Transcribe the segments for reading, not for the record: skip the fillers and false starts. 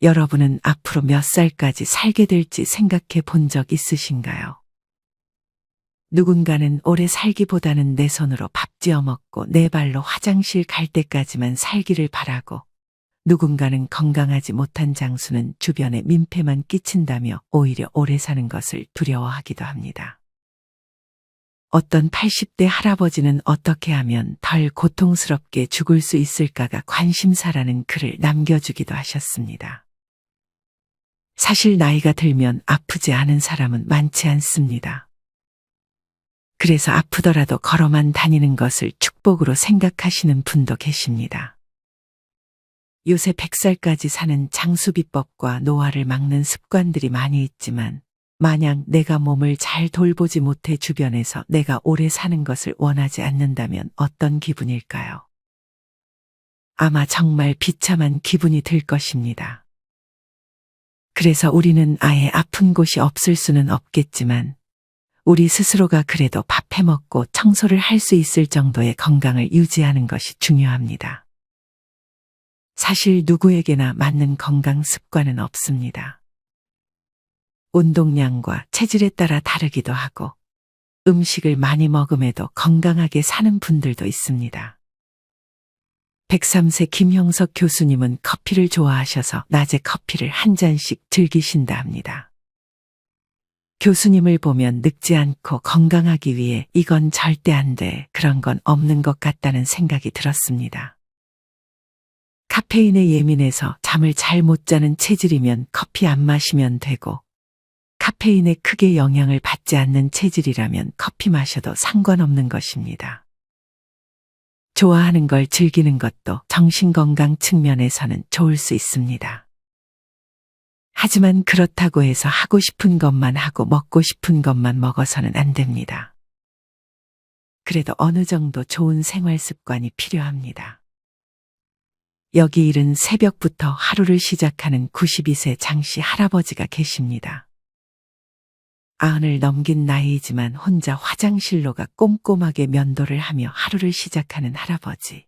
여러분은 앞으로 몇 살까지 살게 될지 생각해 본 적 있으신가요? 누군가는 오래 살기보다는 내 손으로 밥 지어 먹고 내 발로 화장실 갈 때까지만 살기를 바라고, 누군가는 건강하지 못한 장수는 주변에 민폐만 끼친다며 오히려 오래 사는 것을 두려워하기도 합니다. 어떤 80대 할아버지는 어떻게 하면 덜 고통스럽게 죽을 수 있을까가 관심사라는 글을 남겨주기도 하셨습니다. 사실 나이가 들면 아프지 않은 사람은 많지 않습니다. 그래서 아프더라도 걸어만 다니는 것을 축복으로 생각하시는 분도 계십니다. 요새 100살까지 사는 장수비법과 노화를 막는 습관들이 많이 있지만, 만약 내가 몸을 잘 돌보지 못해 주변에서 내가 오래 사는 것을 원하지 않는다면 어떤 기분일까요? 아마 정말 비참한 기분이 들 것입니다. 그래서 우리는 아예 아픈 곳이 없을 수는 없겠지만, 우리 스스로가 그래도 밥 해먹고 청소를 할 수 있을 정도의 건강을 유지하는 것이 중요합니다. 사실 누구에게나 맞는 건강 습관은 없습니다. 운동량과 체질에 따라 다르기도 하고, 음식을 많이 먹음에도 건강하게 사는 분들도 있습니다. 103세 김형석 교수님은 커피를 좋아하셔서 낮에 커피를 한 잔씩 즐기신다 합니다. 교수님을 보면 늙지 않고 건강하기 위해 이건 절대 안 돼, 그런 건 없는 것 같다는 생각이 들었습니다. 카페인에 예민해서 잠을 잘 못 자는 체질이면 커피 안 마시면 되고, 카페인에 크게 영향을 받지 않는 체질이라면 커피 마셔도 상관없는 것입니다. 좋아하는 걸 즐기는 것도 정신건강 측면에서는 좋을 수 있습니다. 하지만 그렇다고 해서 하고 싶은 것만 하고 먹고 싶은 것만 먹어서는 안 됩니다. 그래도 어느 정도 좋은 생활 습관이 필요합니다. 여기 이른 새벽부터 하루를 시작하는 92세 장씨 할아버지가 계십니다. 90을 넘긴 나이이지만 혼자 화장실로 가 꼼꼼하게 면도를 하며 하루를 시작하는 할아버지.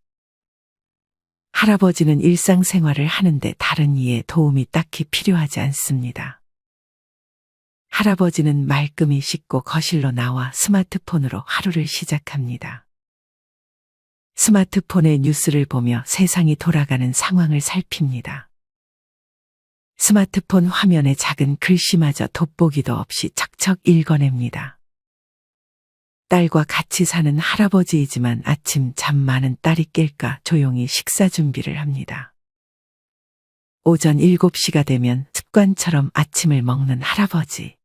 할아버지는 일상생활을 하는데 다른 이의 도움이 딱히 필요하지 않습니다. 할아버지는 말끔히 씻고 거실로 나와 스마트폰으로 하루를 시작합니다. 스마트폰의 뉴스를 보며 세상이 돌아가는 상황을 살핍니다. 스마트폰 화면에 작은 글씨마저 돋보기도 없이 척척 읽어냅니다. 딸과 같이 사는 할아버지이지만 아침 잠 많은 딸이 깰까 조용히 식사 준비를 합니다. 오전 7시가 되면 습관처럼 아침을 먹는 할아버지.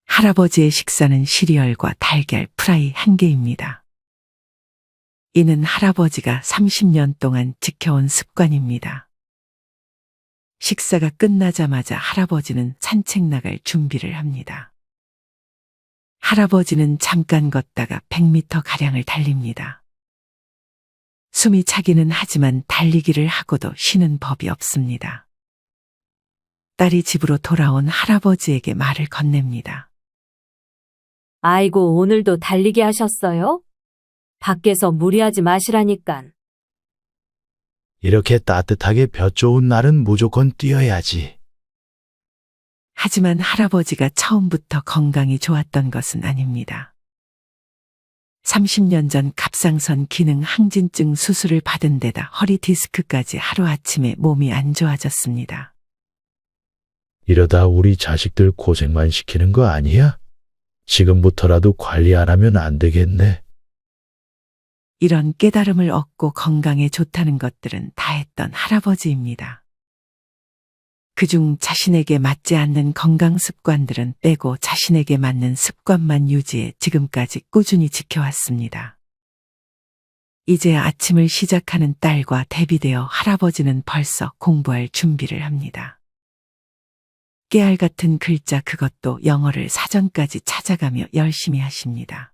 할아버지의 식사는 시리얼과 달걀 프라이 1개입니다. 이는 할아버지가 30년 동안 지켜온 습관입니다. 식사가 끝나자마자 할아버지는 산책 나갈 준비를 합니다. 할아버지는 잠깐 걷다가 100m가량을 달립니다. 숨이 차기는 하지만 달리기를 하고도 쉬는 법이 없습니다. 딸이 집으로 돌아온 할아버지에게 말을 건넵니다. 아이고, 오늘도 달리기 하셨어요? 밖에서 무리하지 마시라니깐. 이렇게 따뜻하게 볕 좋은 날은 무조건 뛰어야지. 하지만 할아버지가 처음부터 건강이 좋았던 것은 아닙니다. 30년 전 갑상선 기능 항진증 수술을 받은 데다 허리 디스크까지 하루아침에 몸이 안 좋아졌습니다. 이러다 우리 자식들 고생만 시키는 거 아니야? 지금부터라도 관리 안 하면 안 되겠네. 이런 깨달음을 얻고 건강에 좋다는 것들은 다 했던 할아버지입니다. 그중 자신에게 맞지 않는 건강 습관들은 빼고 자신에게 맞는 습관만 유지해 지금까지 꾸준히 지켜왔습니다. 이제 아침을 시작하는 딸과 대비되어 할아버지는 벌써 공부할 준비를 합니다. 깨알 같은 글자, 그것도 영어를 사전까지 찾아가며 열심히 하십니다.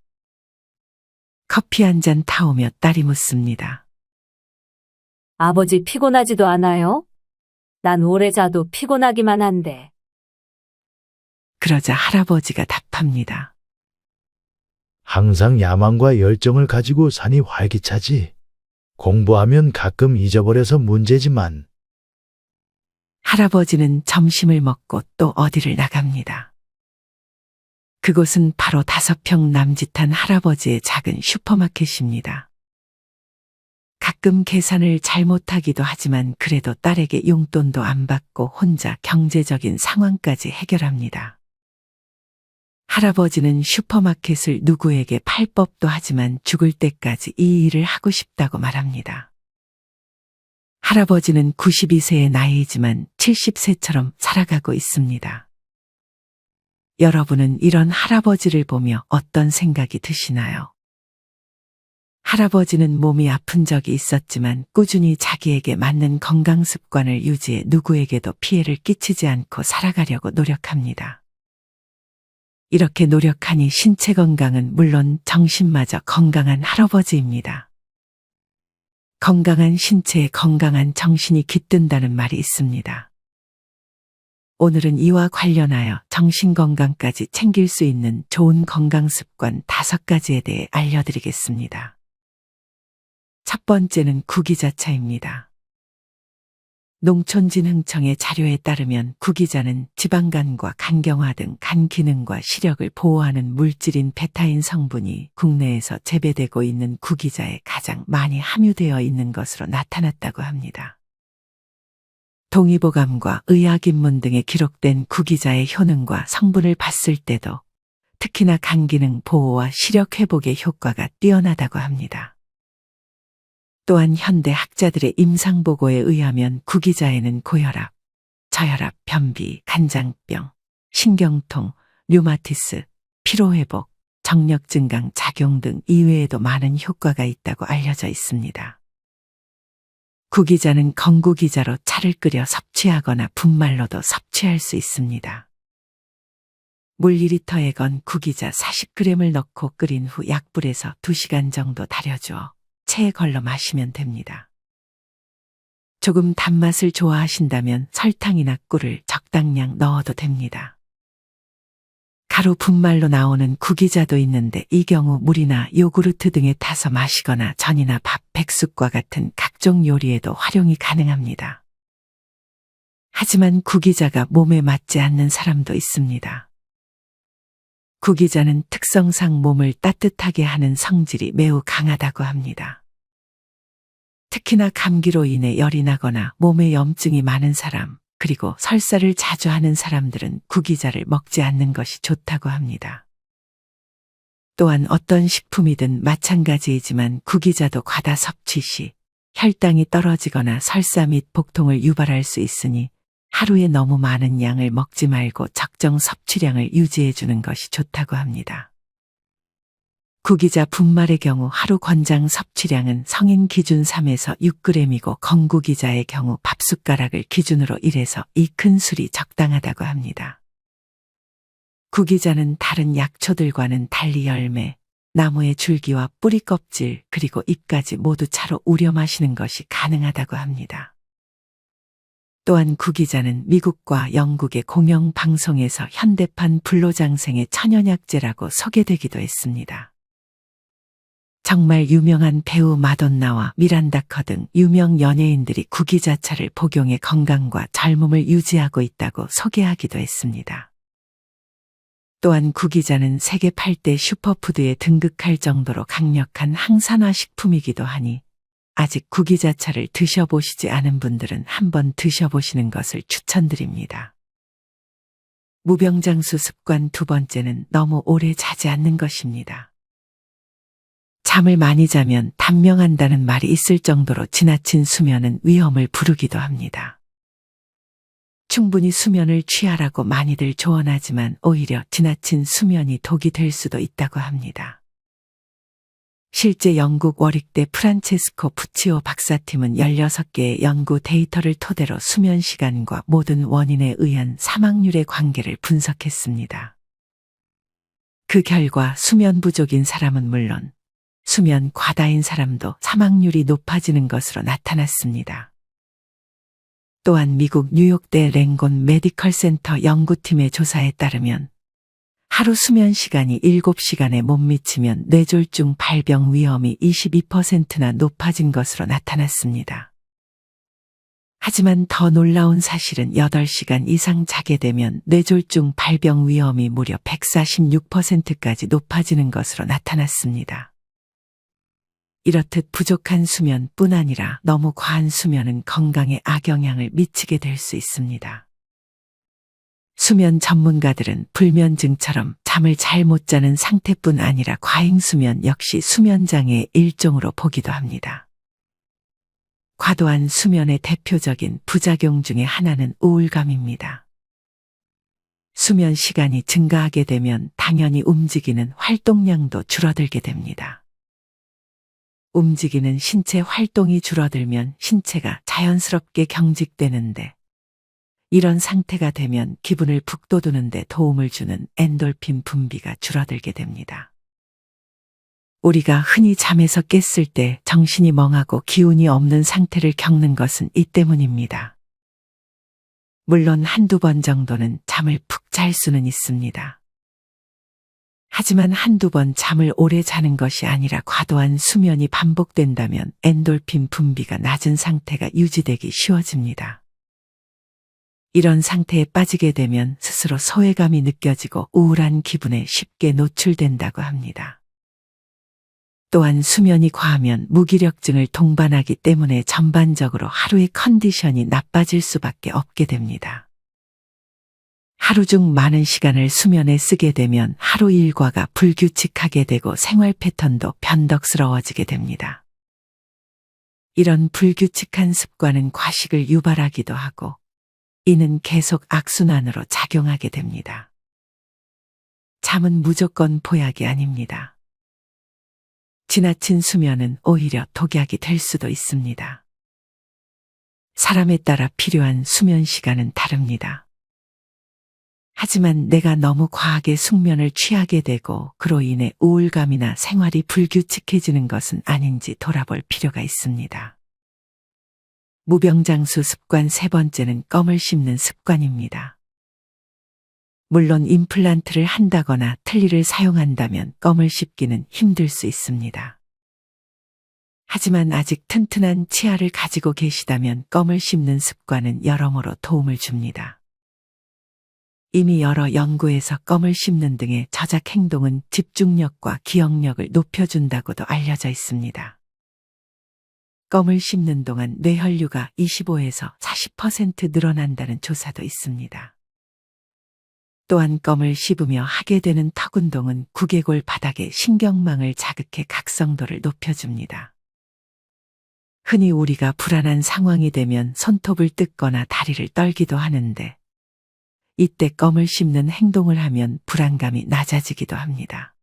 커피 한 잔 타오며 딸이 묻습니다. 아버지 피곤하지도 않아요? 난 오래 자도 피곤하기만 한데. 그러자 할아버지가 답합니다. 항상 야망과 열정을 가지고 사니 활기차지. 공부하면 가끔 잊어버려서 문제지만 할아버지는 점심을 먹고 또 어디를 나갑니다. 그곳은 바로 5평 남짓한 할아버지의 작은 슈퍼마켓입니다. 가끔 계산을 잘못하기도 하지만 그래도 딸에게 용돈도 안 받고 혼자 경제적인 상황까지 해결합니다. 할아버지는 슈퍼마켓을 누구에게 팔 법도 하지만 죽을 때까지 이 일을 하고 싶다고 말합니다. 할아버지는 92세의 나이이지만 70세처럼 살아가고 있습니다. 여러분은 이런 할아버지를 보며 어떤 생각이 드시나요? 할아버지는 몸이 아픈 적이 있었지만 꾸준히 자기에게 맞는 건강 습관을 유지해 누구에게도 피해를 끼치지 않고 살아가려고 노력합니다. 이렇게 노력하니 신체 건강은 물론 정신마저 건강한 할아버지입니다. 건강한 신체에 건강한 정신이 깃든다는 말이 있습니다. 오늘은 이와 관련하여 정신건강까지 챙길 수 있는 좋은 건강습관 5가지에 대해 알려드리겠습니다. 첫 번째는 구기자차입니다. 농촌진흥청의 자료에 따르면 구기자는 지방간과 간경화 등 간 기능과 시력을 보호하는 물질인 베타인 성분이 국내에서 재배되고 있는 구기자에 가장 많이 함유되어 있는 것으로 나타났다고 합니다. 동의보감과 의학입문 등에 기록된 구기자의 효능과 성분을 봤을 때도 특히나 간 기능 보호와 시력 회복의 효과가 뛰어나다고 합니다. 또한 현대 학자들의 임상보고에 의하면 구기자에는 고혈압, 저혈압, 변비, 간장병, 신경통, 류마티스, 피로회복, 정력 증강 작용 등 이외에도 많은 효과가 있다고 알려져 있습니다. 구기자는 건구기자로 차를 끓여 섭취하거나 분말로도 섭취할 수 있습니다. 물 2리터에 건 구기자 40g을 넣고 끓인 후 약불에서 2시간 정도 달여주어 체에 걸러 마시면 됩니다. 조금 단맛을 좋아하신다면 설탕이나 꿀을 적당량 넣어도 됩니다. 가루 분말로 나오는 구기자도 있는데 이 경우 물이나 요구르트 등에 타서 마시거나 전이나 밥, 백숙과 같은 각종 요리에도 활용이 가능합니다. 하지만 구기자가 몸에 맞지 않는 사람도 있습니다. 구기자는 특성상 몸을 따뜻하게 하는 성질이 매우 강하다고 합니다. 특히나 감기로 인해 열이 나거나 몸에 염증이 많은 사람, 그리고 설사를 자주 하는 사람들은 구기자를 먹지 않는 것이 좋다고 합니다. 또한 어떤 식품이든 마찬가지이지만 구기자도 과다 섭취 시 혈당이 떨어지거나 설사 및 복통을 유발할 수 있으니 하루에 너무 많은 양을 먹지 말고 적정 섭취량을 유지해 주는 것이 좋다고 합니다. 구기자 분말의 경우 하루 권장 섭취량은 성인 기준 3에서 6g이고 건구기자의 경우 밥숟가락을 기준으로 1에서 2큰술이 적당하다고 합니다. 구기자는 다른 약초들과는 달리 열매, 나무의 줄기와 뿌리 껍질 그리고 잎까지 모두 차로 우려 마시는 것이 가능하다고 합니다. 또한 구기자는 미국과 영국의 공영방송에서 현대판 불로장생의 천연약재라고 소개되기도 했습니다. 정말 유명한 배우 마돈나와 미란다 커 등 유명 연예인들이 구기자차를 복용해 건강과 젊음을 유지하고 있다고 소개하기도 했습니다. 또한 구기자는 세계 8대 슈퍼푸드에 등극할 정도로 강력한 항산화 식품이기도 하니 아직 구기자차를 드셔보시지 않은 분들은 한번 드셔보시는 것을 추천드립니다. 무병장수 습관 2번째는 너무 오래 자지 않는 것입니다. 잠을 많이 자면 단명한다는 말이 있을 정도로 지나친 수면은 위험을 부르기도 합니다. 충분히 수면을 취하라고 많이들 조언하지만 오히려 지나친 수면이 독이 될 수도 있다고 합니다. 실제 영국 워릭대 프란체스코 푸치오 박사팀은 16개의 연구 데이터를 토대로 수면 시간과 모든 원인에 의한 사망률의 관계를 분석했습니다. 그 결과 수면 부족인 사람은 물론 수면 과다인 사람도 사망률이 높아지는 것으로 나타났습니다. 또한 미국 뉴욕대 랭곤 메디컬 센터 연구팀의 조사에 따르면 하루 수면 시간이 7시간에 못 미치면 뇌졸중 발병 위험이 22%나 높아진 것으로 나타났습니다. 하지만 더 놀라운 사실은 8시간 이상 자게 되면 뇌졸중 발병 위험이 무려 146%까지 높아지는 것으로 나타났습니다. 이렇듯 부족한 수면뿐 아니라 너무 과한 수면은 건강에 악영향을 미치게 될 수 있습니다. 수면 전문가들은 불면증처럼 잠을 잘 못 자는 상태뿐 아니라 과잉수면 역시 수면장애의 일종으로 보기도 합니다. 과도한 수면의 대표적인 부작용 중에 하나는 우울감입니다. 수면 시간이 증가하게 되면 당연히 움직이는 활동량도 줄어들게 됩니다. 움직이는 신체 활동이 줄어들면 신체가 자연스럽게 경직되는데 이런 상태가 되면 기분을 북돋우는 데 도움을 주는 엔돌핀 분비가 줄어들게 됩니다. 우리가 흔히 잠에서 깼을 때 정신이 멍하고 기운이 없는 상태를 겪는 것은 이 때문입니다. 물론 한두 번 정도는 잠을 푹 잘 수는 있습니다. 하지만 한두 번 잠을 오래 자는 것이 아니라 과도한 수면이 반복된다면 엔돌핀 분비가 낮은 상태가 유지되기 쉬워집니다. 이런 상태에 빠지게 되면 스스로 소외감이 느껴지고 우울한 기분에 쉽게 노출된다고 합니다. 또한 수면이 과하면 무기력증을 동반하기 때문에 전반적으로 하루의 컨디션이 나빠질 수밖에 없게 됩니다. 하루 중 많은 시간을 수면에 쓰게 되면 하루 일과가 불규칙하게 되고 생활 패턴도 변덕스러워지게 됩니다. 이런 불규칙한 습관은 과식을 유발하기도 하고 이는 계속 악순환으로 작용하게 됩니다. 잠은 무조건 보약이 아닙니다. 지나친 수면은 오히려 독약이 될 수도 있습니다. 사람에 따라 필요한 수면 시간은 다릅니다. 하지만 내가 너무 과하게 숙면을 취하게 되고 그로 인해 우울감이나 생활이 불규칙해지는 것은 아닌지 돌아볼 필요가 있습니다. 무병장수 습관 세 번째는 껌을 씹는 습관입니다. 물론 임플란트를 한다거나 틀니를 사용한다면 껌을 씹기는 힘들 수 있습니다. 하지만 아직 튼튼한 치아를 가지고 계시다면 껌을 씹는 습관은 여러모로 도움을 줍니다. 이미 여러 연구에서 껌을 씹는 등의 저작 행동은 집중력과 기억력을 높여준다고도 알려져 있습니다. 껌을 씹는 동안 뇌혈류가 25에서 40% 늘어난다는 조사도 있습니다. 또한 껌을 씹으며 하게 되는 턱 운동은 구개골 바닥의 신경망을 자극해 각성도를 높여줍니다. 흔히 우리가 불안한 상황이 되면 손톱을 뜯거나 다리를 떨기도 하는데 이때 껌을 씹는 행동을 하면 불안감이 낮아지기도 합니다.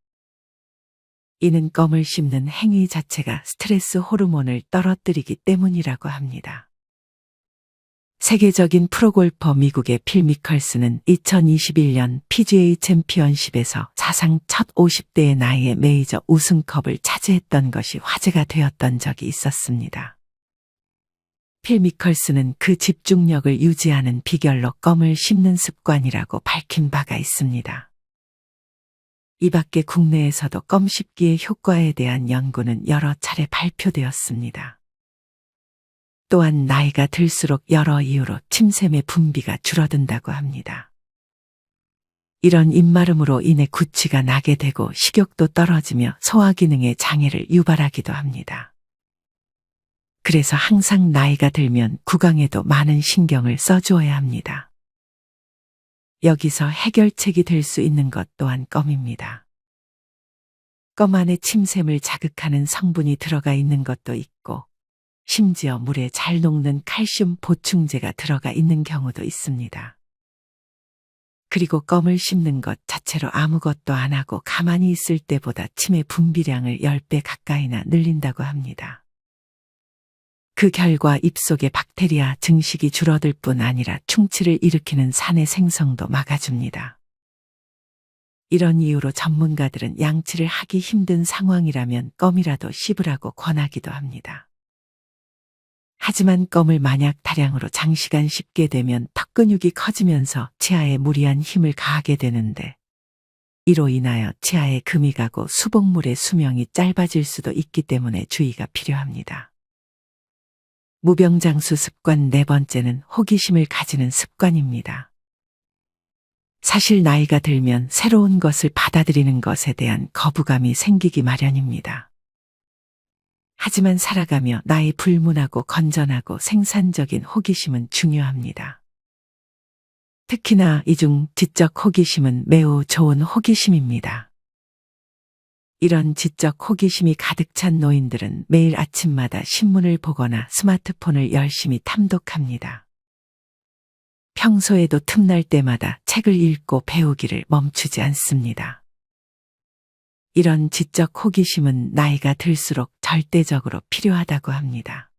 이는 껌을 씹는 행위 자체가 스트레스 호르몬을 떨어뜨리기 때문이라고 합니다. 세계적인 프로골퍼 미국의 필 미컬슨은 2021년 PGA 챔피언십에서 사상 첫 50대의 나이에 메이저 우승컵을 차지했던 것이 화제가 되었던 적이 있었습니다. 필 미컬슨은 그 집중력을 유지하는 비결로 껌을 씹는 습관이라고 밝힌 바가 있습니다. 이 밖에 국내에서도 껌 씹기의 효과에 대한 연구는 여러 차례 발표되었습니다. 또한 나이가 들수록 여러 이유로 침샘의 분비가 줄어든다고 합니다. 이런 입마름으로 인해 구취가 나게 되고 식욕도 떨어지며 소화기능의 장애를 유발하기도 합니다. 그래서 항상 나이가 들면 구강에도 많은 신경을 써주어야 합니다. 여기서 해결책이 될 수 있는 것 또한 껌입니다. 껌 안에 침샘을 자극하는 성분이 들어가 있는 것도 있고 심지어 물에 잘 녹는 칼슘 보충제가 들어가 있는 경우도 있습니다. 그리고 껌을 씹는 것 자체로 아무것도 안 하고 가만히 있을 때보다 침의 분비량을 10배 가까이나 늘린다고 합니다. 그 결과 입속의 박테리아 증식이 줄어들 뿐 아니라 충치를 일으키는 산의 생성도 막아줍니다. 이런 이유로 전문가들은 양치를 하기 힘든 상황이라면 껌이라도 씹으라고 권하기도 합니다. 하지만 껌을 만약 다량으로 장시간 씹게 되면 턱 근육이 커지면서 치아에 무리한 힘을 가하게 되는데 이로 인하여 치아에 금이 가고 수복물의 수명이 짧아질 수도 있기 때문에 주의가 필요합니다. 무병장수 습관 네 번째는 호기심을 가지는 습관입니다. 사실 나이가 들면 새로운 것을 받아들이는 것에 대한 거부감이 생기기 마련입니다. 하지만 살아가며 나의 불문하고 건전하고 생산적인 호기심은 중요합니다. 특히나 이중 지적 호기심은 매우 좋은 호기심입니다. 이런 지적 호기심이 가득 찬 노인들은 매일 아침마다 신문을 보거나 스마트폰을 열심히 탐독합니다. 평소에도 틈날 때마다 책을 읽고 배우기를 멈추지 않습니다. 이런 지적 호기심은 나이가 들수록 절대적으로 필요하다고 합니다.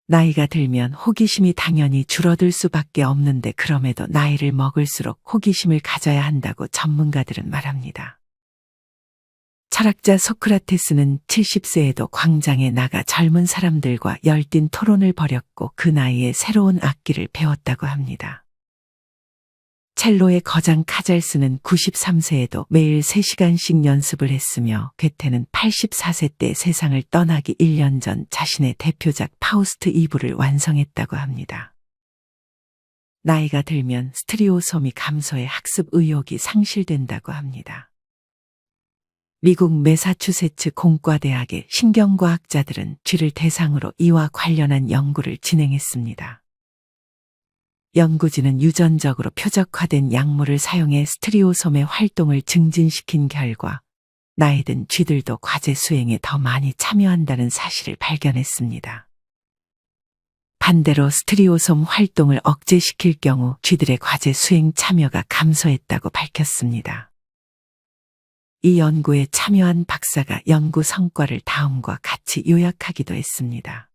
나이가 들면 호기심이 당연히 줄어들 수밖에 없는데 그럼에도 나이를 먹을수록 호기심을 가져야 한다고 전문가들은 말합니다. 철학자 소크라테스는 70세에도 광장에 나가 젊은 사람들과 열띤 토론을 벌였고 그 나이에 새로운 악기를 배웠다고 합니다. 첼로의 거장 카잘스는 93세에도 매일 3시간씩 연습을 했으며 괴테는 84세 때 세상을 떠나기 1년 전 자신의 대표작 파우스트 2부를 완성했다고 합니다. 나이가 들면 스트리오솜이 감소해 학습 의욕이 상실된다고 합니다. 미국 매사추세츠 공과대학의 신경과학자들은 쥐를 대상으로 이와 관련한 연구를 진행했습니다. 연구진은 유전적으로 표적화된 약물을 사용해 스트리오솜의 활동을 증진시킨 결과 나이 든 쥐들도 과제 수행에 더 많이 참여한다는 사실을 발견했습니다. 반대로 스트리오솜 활동을 억제시킬 경우 쥐들의 과제 수행 참여가 감소했다고 밝혔습니다. 이 연구에 참여한 박사가 연구 성과를 다음과 같이 요약하기도 했습니다.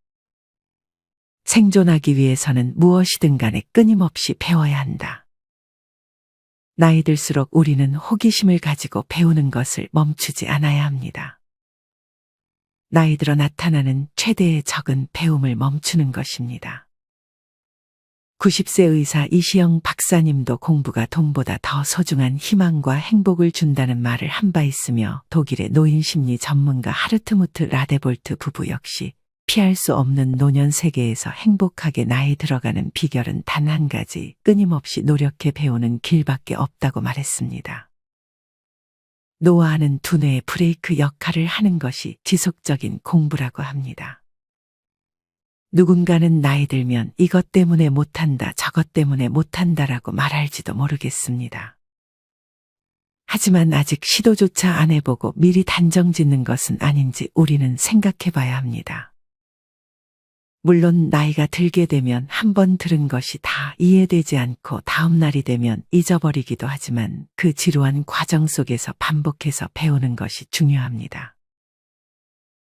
생존하기 위해서는 무엇이든 간에 끊임없이 배워야 한다. 나이 들수록 우리는 호기심을 가지고 배우는 것을 멈추지 않아야 합니다. 나이 들어 나타나는 최대의 적은 배움을 멈추는 것입니다. 90세 의사 이시영 박사님도 공부가 돈보다 더 소중한 희망과 행복을 준다는 말을 한 바 있으며 독일의 노인심리 전문가 하르트무트 라데볼트 부부 역시 피할 수 없는 노년 세계에서 행복하게 나이 들어가는 비결은 단 한 가지, 끊임없이 노력해 배우는 길밖에 없다고 말했습니다. 노화하는 두뇌의 브레이크 역할을 하는 것이 지속적인 공부라고 합니다. 누군가는 나이 들면 이것 때문에 못한다, 저것 때문에 못한다라고 말할지도 모르겠습니다. 하지만 아직 시도조차 안 해보고 미리 단정 짓는 것은 아닌지 우리는 생각해 봐야 합니다. 물론 나이가 들게 되면 한 번 들은 것이 다 이해되지 않고 다음 날이 되면 잊어버리기도 하지만 그 지루한 과정 속에서 반복해서 배우는 것이 중요합니다.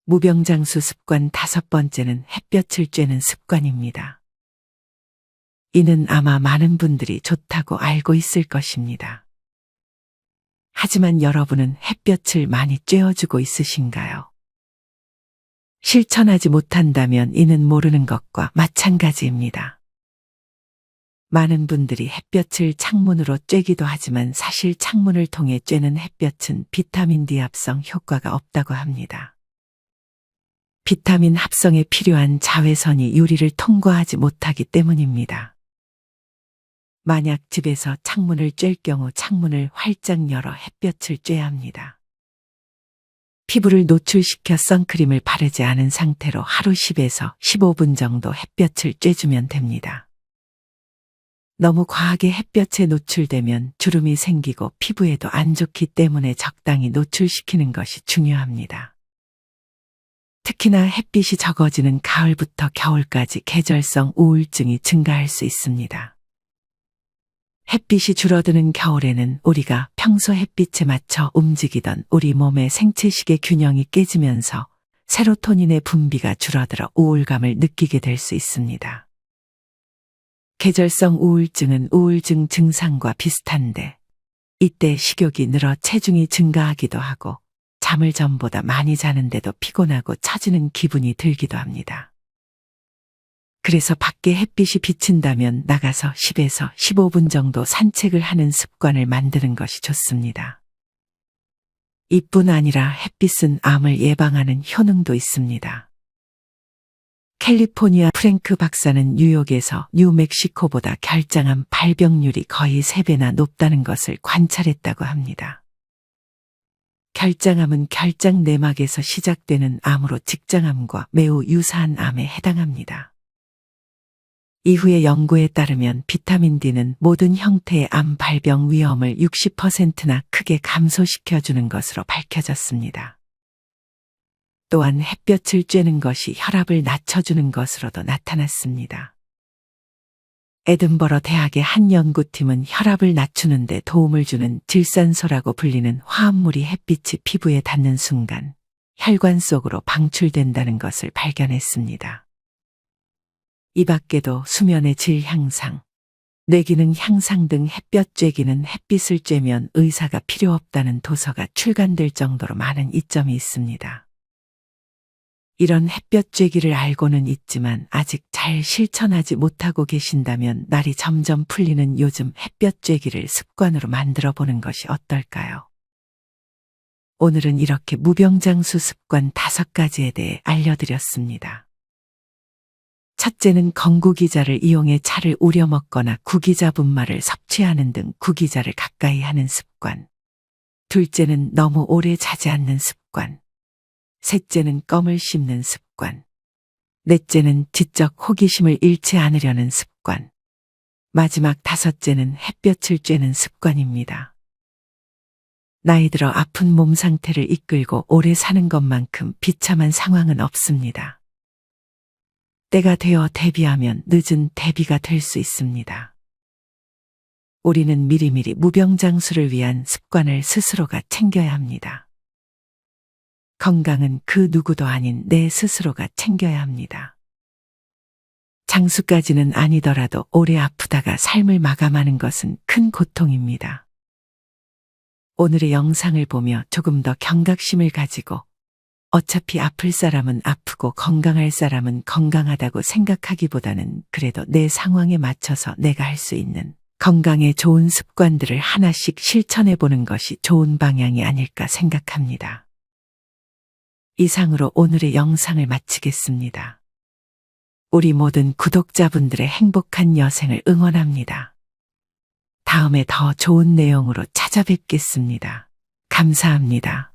무병장수 습관 5번째는 햇볕을 쬐는 습관입니다. 이는 아마 많은 분들이 좋다고 알고 있을 것입니다. 하지만 여러분은 햇볕을 많이 쬐어주고 있으신가요? 실천하지 못한다면 이는 모르는 것과 마찬가지입니다. 많은 분들이 햇볕을 창문으로 쬐기도 하지만 사실 창문을 통해 쬐는 햇볕은 비타민 D 합성 효과가 없다고 합니다. 비타민 합성에 필요한 자외선이 유리를 통과하지 못하기 때문입니다. 만약 집에서 창문을 쬐을 경우 창문을 활짝 열어 햇볕을 쬐야 합니다. 피부를 노출시켜 선크림을 바르지 않은 상태로 하루 10에서 15분 정도 햇볕을 쬐주면 됩니다. 너무 과하게 햇볕에 노출되면 주름이 생기고 피부에도 안 좋기 때문에 적당히 노출시키는 것이 중요합니다. 특히나 햇빛이 적어지는 가을부터 겨울까지 계절성 우울증이 증가할 수 있습니다. 햇빛이 줄어드는 겨울에는 우리가 평소 햇빛에 맞춰 움직이던 우리 몸의 생체식의 균형이 깨지면서 세로토닌의 분비가 줄어들어 우울감을 느끼게 될 수 있습니다. 계절성 우울증은 우울증 증상과 비슷한데 이때 식욕이 늘어 체중이 증가하기도 하고 잠을 전보다 많이 자는데도 피곤하고 처지는 기분이 들기도 합니다. 그래서 밖에 햇빛이 비친다면 나가서 10에서 15분 정도 산책을 하는 습관을 만드는 것이 좋습니다. 이뿐 아니라 햇빛은 암을 예방하는 효능도 있습니다. 캘리포니아 프랭크 박사는 뉴욕에서 뉴멕시코보다 결장암 발병률이 거의 3배나 높다는 것을 관찰했다고 합니다. 결장암은 결장 내막에서 시작되는 암으로 직장암과 매우 유사한 암에 해당합니다. 이후의 연구에 따르면 비타민 D는 모든 형태의 암 발병 위험을 60%나 크게 감소시켜주는 것으로 밝혀졌습니다. 또한 햇볕을 쬐는 것이 혈압을 낮춰주는 것으로도 나타났습니다. 에든버러 대학의 한 연구팀은 혈압을 낮추는 데 도움을 주는 질산소라고 불리는 화합물이 햇빛이 피부에 닿는 순간 혈관 속으로 방출된다는 것을 발견했습니다. 이 밖에도 수면의 질 향상, 뇌기능 향상 등 햇볕 쬐기는 햇빛을 쬐면 의사가 필요 없다는 도서가 출간될 정도로 많은 이점이 있습니다. 이런 햇볕 쬐기를 알고는 있지만 아직 잘 실천하지 못하고 계신다면 날이 점점 풀리는 요즘 햇볕 쬐기를 습관으로 만들어 보는 것이 어떨까요? 오늘은 이렇게 무병장수 습관 5가지에 대해 알려드렸습니다. 첫째는 건구기자를 이용해 차를 우려 먹거나 구기자 분말을 섭취하는 등 구기자를 가까이 하는 습관. 둘째는 너무 오래 자지 않는 습관. 셋째는 껌을 씹는 습관. 넷째는 지적 호기심을 잃지 않으려는 습관. 마지막 5째는 햇볕을 쬐는 습관입니다. 나이 들어 아픈 몸 상태를 이끌고 오래 사는 것만큼 비참한 상황은 없습니다. 때가 되어 대비하면 늦은 대비가 될 수 있습니다. 우리는 미리미리 무병장수를 위한 습관을 스스로가 챙겨야 합니다. 건강은 그 누구도 아닌 내 스스로가 챙겨야 합니다. 장수까지는 아니더라도 오래 아프다가 삶을 마감하는 것은 큰 고통입니다. 오늘의 영상을 보며 조금 더 경각심을 가지고 어차피 아플 사람은 아프고 건강할 사람은 건강하다고 생각하기보다는 그래도 내 상황에 맞춰서 내가 할 수 있는 건강에 좋은 습관들을 하나씩 실천해 보는 것이 좋은 방향이 아닐까 생각합니다. 이상으로 오늘의 영상을 마치겠습니다. 우리 모든 구독자분들의 행복한 여생을 응원합니다. 다음에 더 좋은 내용으로 찾아뵙겠습니다. 감사합니다.